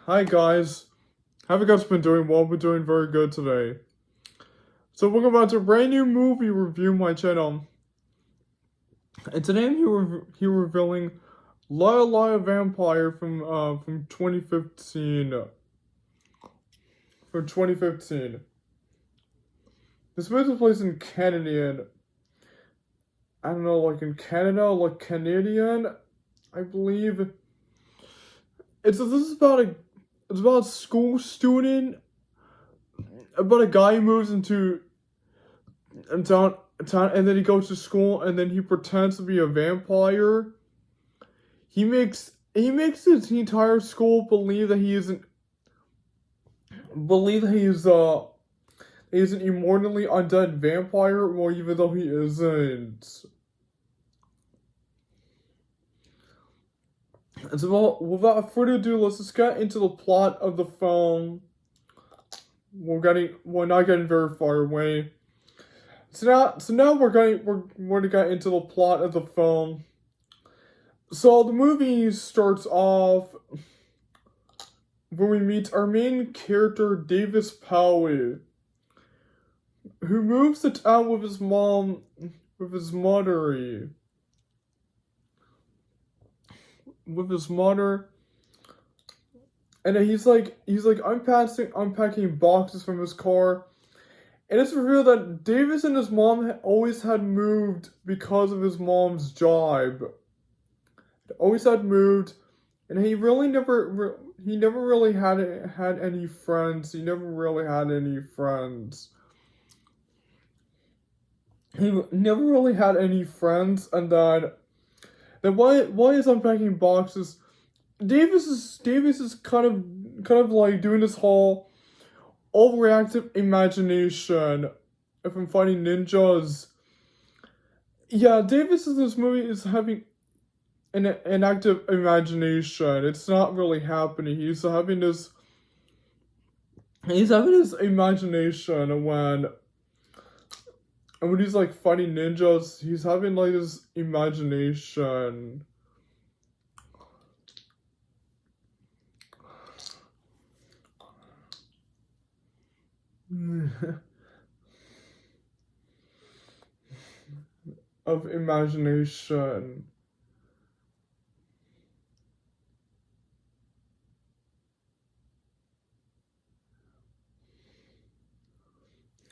Hi guys, how have you guys been doing? Well, we're doing very good today. So we're about to brand new movie review on my channel. And today I'm here revealing Liar Liar Vampire from 2015. From 2015. This movie takes place in Canadian. I don't know, like in Canada, like Canadian, I believe. This is about a school student, about a guy who moves into town, and then he goes to school, and then he pretends to be a vampire. He makes his entire school believe that he isn't believe that he's an immortally undead vampire, well, even though he isn't. And so, well, without further ado, let's just get into the plot of the film. We're not getting very far away. So now we're gonna get into the plot of the film. So the movie starts off when we meet our main character, Davis Powey, who moves to town with his mother. And then he's like unpacking boxes from his car. And it's revealed that Davis and his mom always had moved because of his mom's job. Always had moved, and he never really had any friends. He never really had any friends. He never really had any friends, and then why is unpacking boxes? Davis is kind of like doing this whole overreactive imagination from fighting ninjas. Yeah, Davis in this movie is having an active imagination. It's not really happening. He's having this imagination when he's like fighting ninjas, he's having like this imagination. Of imagination.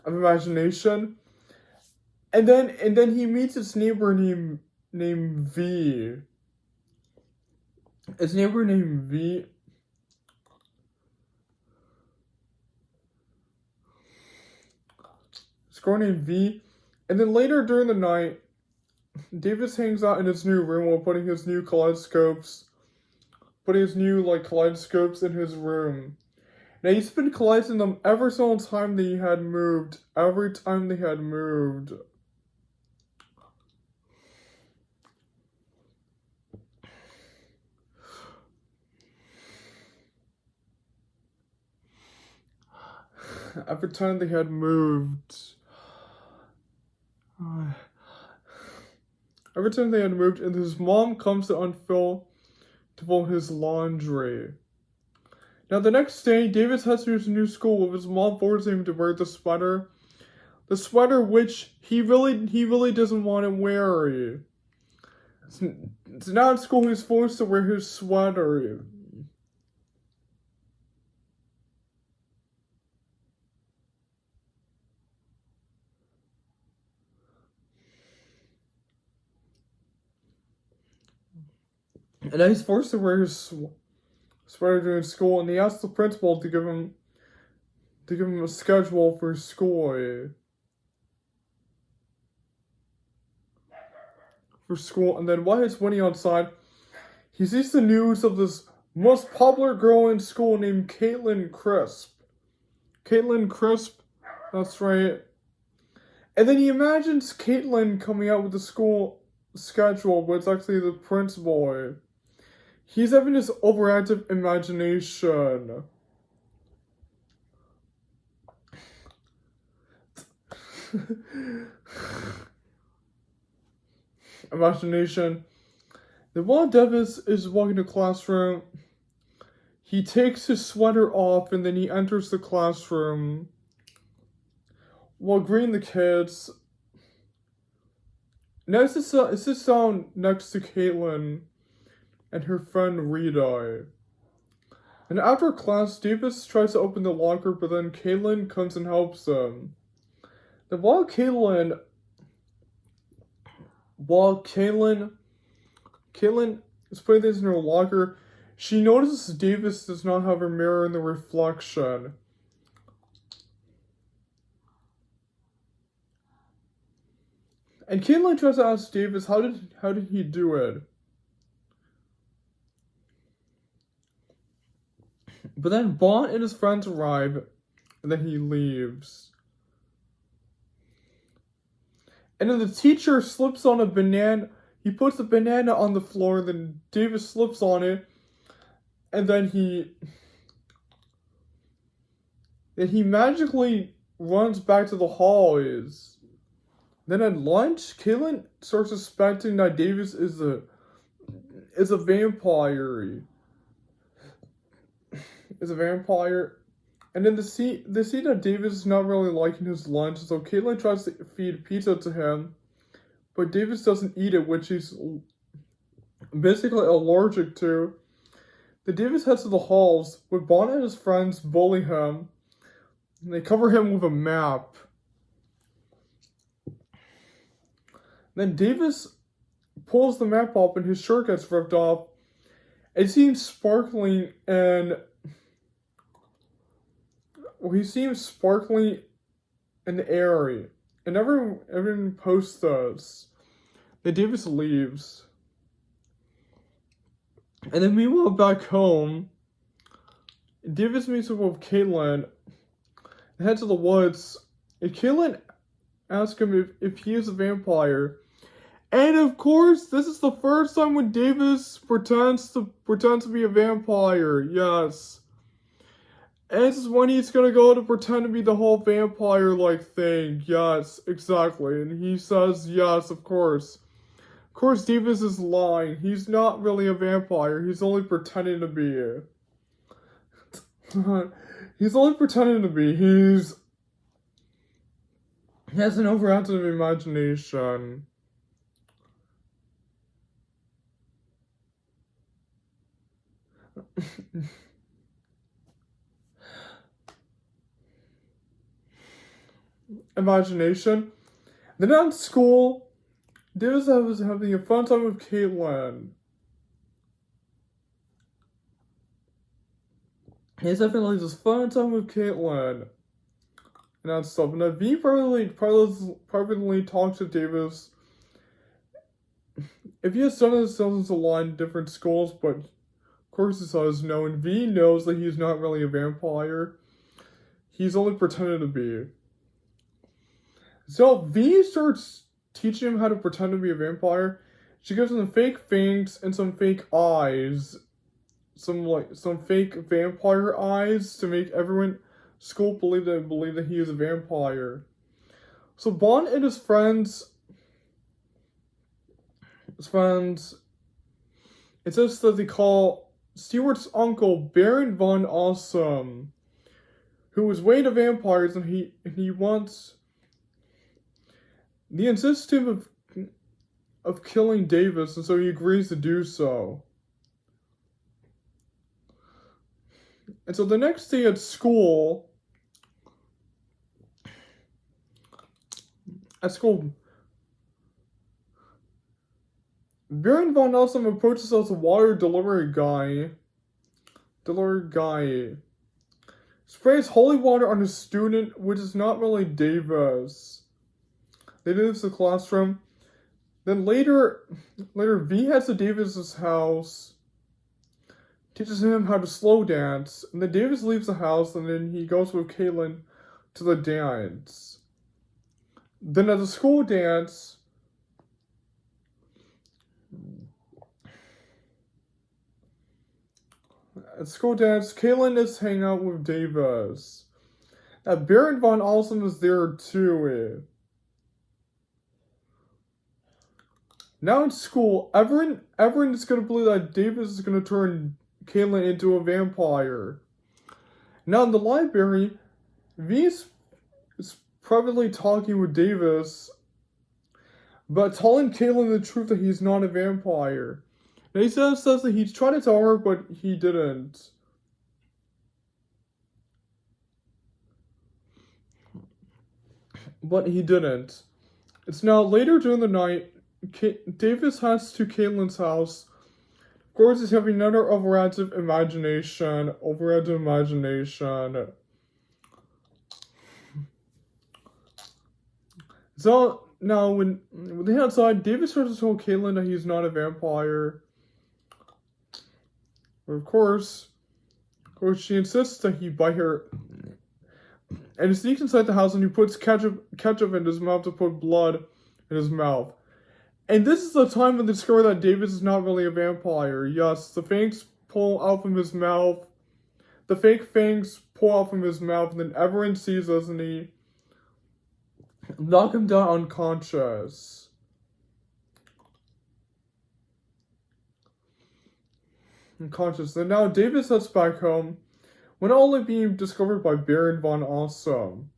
Of imagination. And then he meets his neighbor named V. His neighbor named V. His girl named V. And then later during the night, Davis hangs out in his new room while putting his new kaleidoscopes in his room. Now he's been collecting them ever since time they had moved. Every time they had moved. Every time they had moved. Every time they had moved, and his mom comes to fold his laundry. Now the next day, Davis heads to his new school with his mom forcing him to wear the sweater which he really doesn't want to wear. So now at school, he's forced to wear his sweater. And then he's forced to wear his sweater during school, and he asks the principal to give him a schedule for school. And then while he's waiting outside, he sees the news of this most popular girl in school named Caitlin Crisp. Caitlin Crisp, that's right. And then he imagines Caitlin coming out with the school schedule, but it's actually the principal. He's having this overactive imagination. Imagination. Then while Davis is walking to the classroom, he takes his sweater off and then he enters the classroom while greeting the kids. Next sits down next to Caitlin and her friend Rita. And after class, Davis tries to open the locker, but then Caitlin comes and helps him. Then while Caitlin is putting things in her locker, she notices Davis does not have a mirror in the reflection. And Caitlin tries to ask Davis how did he do it? But then Bond and his friends arrive, and then he leaves. And then the teacher slips on a banana. He puts a banana on the floor, then Davis slips on it, and then he magically runs back to the hallways. Then at lunch, Caitlin starts suspecting that Davis is a vampire. And then the see that Davis is not really liking his lunch, so Caitlin tries to feed pizza to him, but Davis doesn't eat it, which he's basically allergic to. Then Davis heads to the halls, where Bond and his friends bully him, and they cover him with a map. Then Davis pulls the map up and his shirt gets ripped off. It seems sparkling and... he seems sparkling and airy. And everyone posts this. Then Davis leaves. And then meanwhile back home, Davis meets up with Caitlin and heads to the woods. And Caitlin asks him if he is a vampire. And of course, this is the first time when Davis pretends to be a vampire. Yes. And this is when he's gonna go to pretend to be the whole vampire-like thing. Yes, exactly. And he says yes, of course. Of course, Davis is lying. He's not really a vampire. He's only pretending to be. He's only pretending to be. He has an overactive imagination. Imagination. Then at school, Davis was having a fun time with Caitlin. He's having like this fun time with Caitlin. And that stuff. And then V privately talks to Davis. If he has done his sentence a lot in different schools, but of course he says no, and V knows that he's not really a vampire. He's only pretending to be. So V starts teaching him how to pretend to be a vampire. She gives him fake fangs and some fake eyes. Some fake vampire eyes to make everyone school believe that he is a vampire. So Bond and his friends, it says that they call Stewart's uncle Baron von Awesome, who is way into vampires, and he wants... He insists to him of killing Davis, and so he agrees to do so. And so the next day at school, Baron von Awesome approaches us as a water delivery guy. Sprays holy water on a student, which is not really Davis. They leave the classroom. Then later V heads to Davis's house, teaches him how to slow dance, and then Davis leaves the house, and then he goes with Caitlin to the dance. Then at the school dance, Caitlin is hanging out with Davis. Now Baron von Awesome is there too. Now in school, everyone is gonna believe that Davis is gonna turn Caitlin into a vampire. Now in the library, V is privately talking with Davis, but telling Caitlin the truth that he's not a vampire. Now he says that he's trying to tell her, but he didn't. But he didn't. It's now later during the night. Davis heads to Caitlin's house. Of course, he's having another overactive imagination. So now, when they head outside, Davis tries to tell Caitlin that he's not a vampire. But of course, she insists that he bite her. And he sneaks inside the house and he puts ketchup in his mouth to put blood in his mouth. And this is the time when they discover that Davis is not really a vampire. Yes, the fangs pull out from his mouth. The fake fangs pull out from his mouth, and then everyone sees us and he knock him down unconscious. And now Davis heads back home, when only being discovered by Baron von Awesome.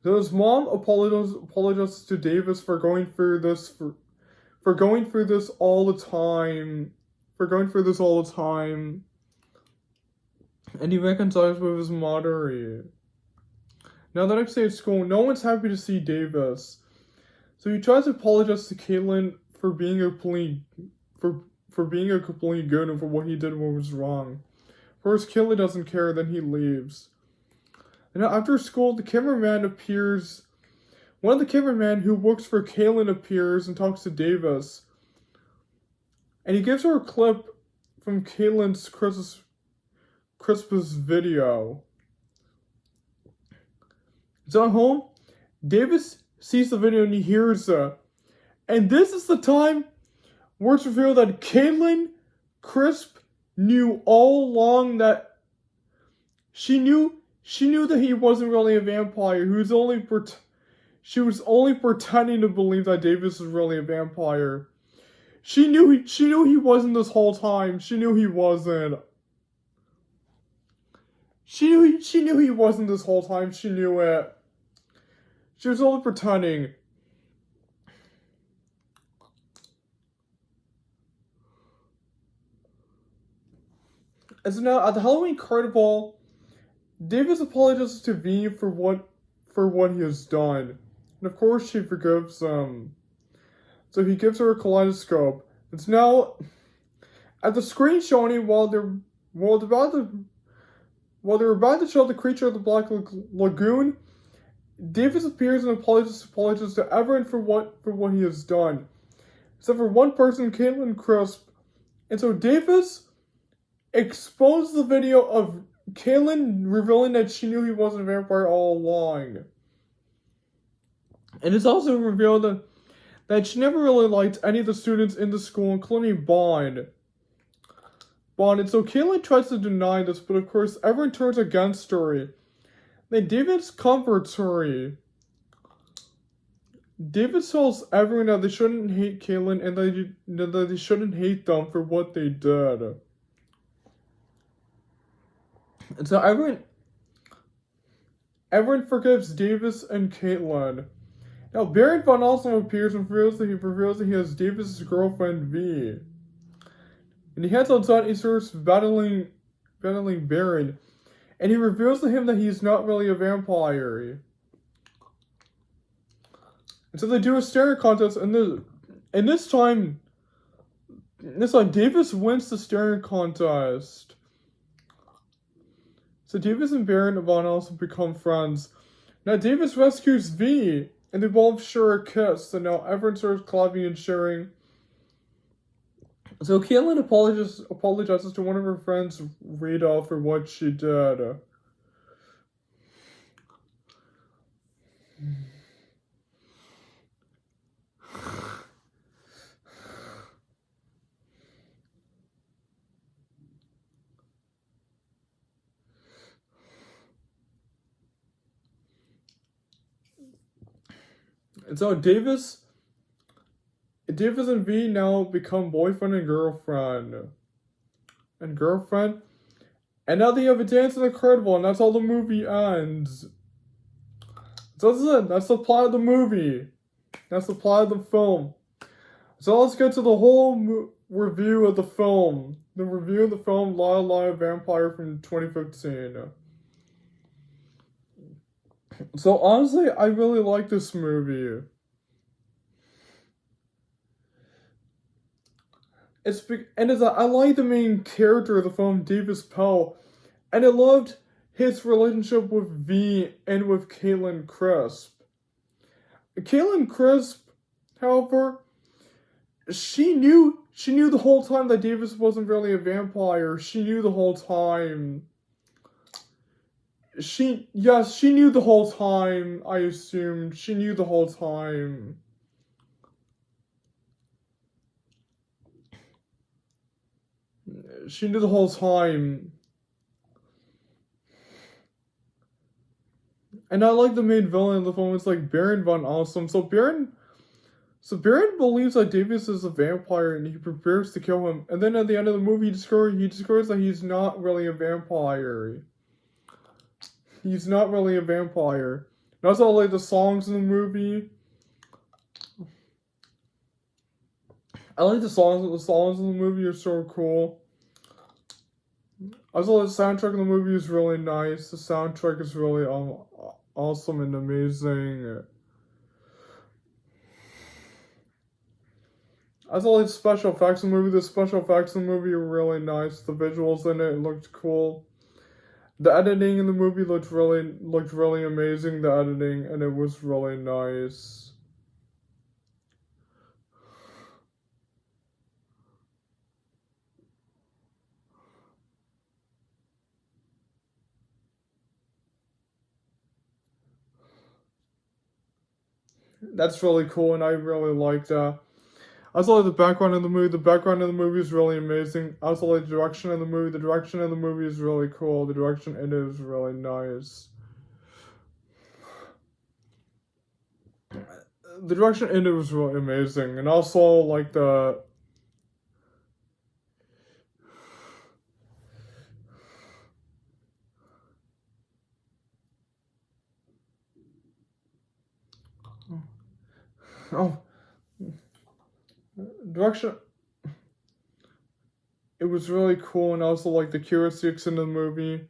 So his mom apologizes to Davis for going through this for going through this all the time. And he reconciles with his mother. Now the next day at school, no one's happy to see Davis. So he tries to apologize to Caitlin for being a complete good and for what he did was wrong. First, Caitlin doesn't care, then he leaves. And now after school, the cameraman appears. One of the cameramen who works for Caitlin appears and talks to Davis. And he gives her a clip from Caitlin's Christmas video. So at home, Davis sees the video and he hears it. And this is the time where it's revealed that Caitlin Crisp knew all along that she knew that he wasn't really a vampire. She was only pretending to believe that Davis was really a vampire. She knew he wasn't this whole time. She knew he wasn't. She knew he wasn't this whole time. She knew it. She was only pretending. And so now at the Halloween carnival, Davis apologizes to V for what he has done. And of course she forgives him. So he gives her a kaleidoscope. It's now at the screen showing while they're about to show the creature of the Black Lagoon, Davis appears and apologizes to everyone for what he has done. Except for one person, Caitlin Crisp. And so Davis exposed the video of Caitlin revealing that she knew he wasn't a vampire all along. And it's also revealed that she never really liked any of the students in the school, including Bond. And so Caitlin tries to deny this, but of course everyone turns against her. Then Davis comforts her. Davis tells everyone that they shouldn't hate Caitlin and that they shouldn't hate them for what they did. And so everyone forgives Davis and Caitlin. Now Baron von Awesome appears and reveals that he has Davis' girlfriend V. And he heads outside and he starts battling Baron. And he reveals to him that he's not really a vampire. And so they do a staring contest, and this time Davis wins the staring contest. So Davis and Baron von Awesome become friends. Now Davis rescues V, and they both share a kiss, and now everyone starts clapping and cheering. So Caitlin apologizes to one of her friends, Rita, for what she did. And so Davis and V now become boyfriend and girlfriend. and girlfriend. And now they have a dance in the carnival, and that's how the movie ends. So that's it. That's the plot of the movie. That's the plot of the film. So let's get to the whole review of the film. The review of the film Liar Liar Vampire from 2015. So honestly, I really like this movie. I like the main character of the film, Davis Pell, and I loved his relationship with V and with Caitlin Crisp. Caitlin Crisp, however, she knew the whole time that Davis wasn't really a vampire. She knew the whole time. She knew the whole time, I assumed. She knew the whole time. She knew the whole time. And I like the main villain of the film. It's like Baron von Awesome. So Baron believes that Davis is a vampire and he prepares to kill him. And then at the end of the movie, he discovers that he's not really a vampire. He's not really a vampire. And also, I like the songs in the movie. I like the songs. The songs in the movie are so cool. Also, the soundtrack in the movie is really nice. The soundtrack is really awesome and amazing. I also like the special effects in the movie. The special effects in the movie are really nice. The visuals in it looked cool. The editing in the movie looked really amazing. The editing, and it was really nice. That's really cool, and I really like that. I also like the background of the movie. The background of the movie is really amazing. I also like the direction of the movie. The direction of the movie is really cool. The direction in it is really nice. The direction in it was really amazing. And also, like, the... Oh... Direction... It was really cool, and also, like, the characteristics in the movie.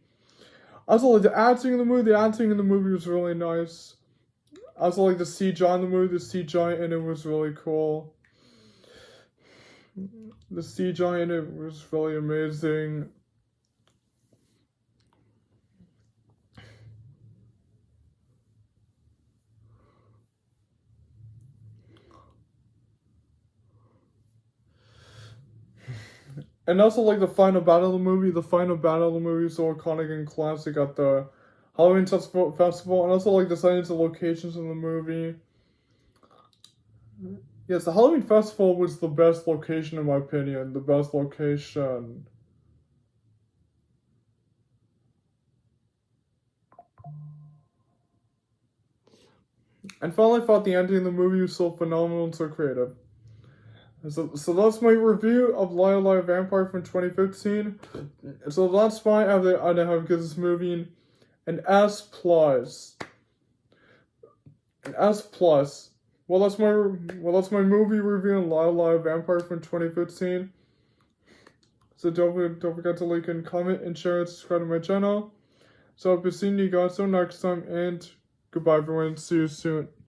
Also, like, the acting in the movie. The acting in the movie was really nice. I also like the CGI in the movie. The CGI in it was really cool. The CGI in it was really amazing. And also like the final battle of the movie. The final battle of the movie is so iconic and classic at the Halloween Festival, and also like the settings and locations in the movie. Yes, the Halloween Festival was the best location in my opinion. The best location. And finally, I thought the ending of the movie was so phenomenal and so creative. So that's my review of Liar Liar Vampire from 2015. So that's why I have to give this movie an S plus. An S plus. Well, that's my movie review on Liar Liar Vampire from 2015. So don't forget to like and comment and share and subscribe to my channel. So I'll be seeing you guys till next time, and goodbye everyone. See you soon.